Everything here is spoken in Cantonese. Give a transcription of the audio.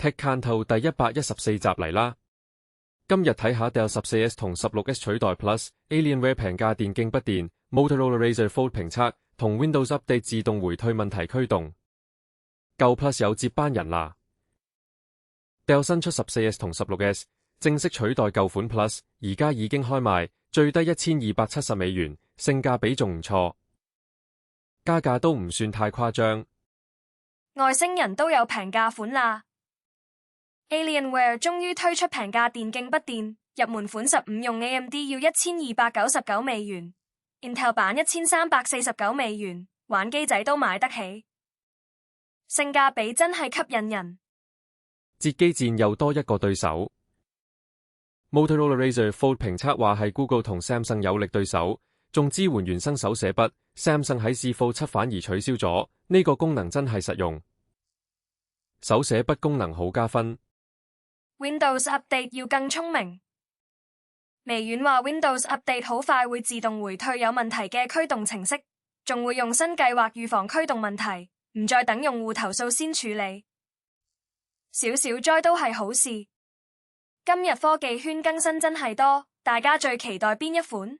TechCanto 第114集嚟啦！今日睇下 Dell 14S 同 16S 取代 Plus、Alienware 平價電競不電、Motorola Razr Fold 評測同 Windows Update 自動回退問題驅動。舊 Plus 有接班人啦 ！Dell 新出 14S 同 16S 正式取代舊款 Plus， 而家已經開賣，最低$1270，性價比仲唔錯，加價都唔算太誇張。外星人都有平價款啦 ！Alienware 終於推出平價電競不電，入門款15用 AMD 要$1299 ，Intel 版$1349，玩機仔都買得起，性價比真係吸引人。折機戰又多一個對手。Motorola Razr Fold 評測話係 Google 同 Samsung 有力對手，仲支援原生手寫筆。Samsung 喺試 Fold 7反而取消咗，呢個功能真係實用，手寫筆功能好加分。Windows Update 要更聰明。微軟話 Windows Update 好快會自動回退有問題嘅驅動程式，仲會用新計劃預防驅動問題，唔再等用戶投訴先處理。少少災都係好事。今日科技圈更新真係多，大家最期待邊一款？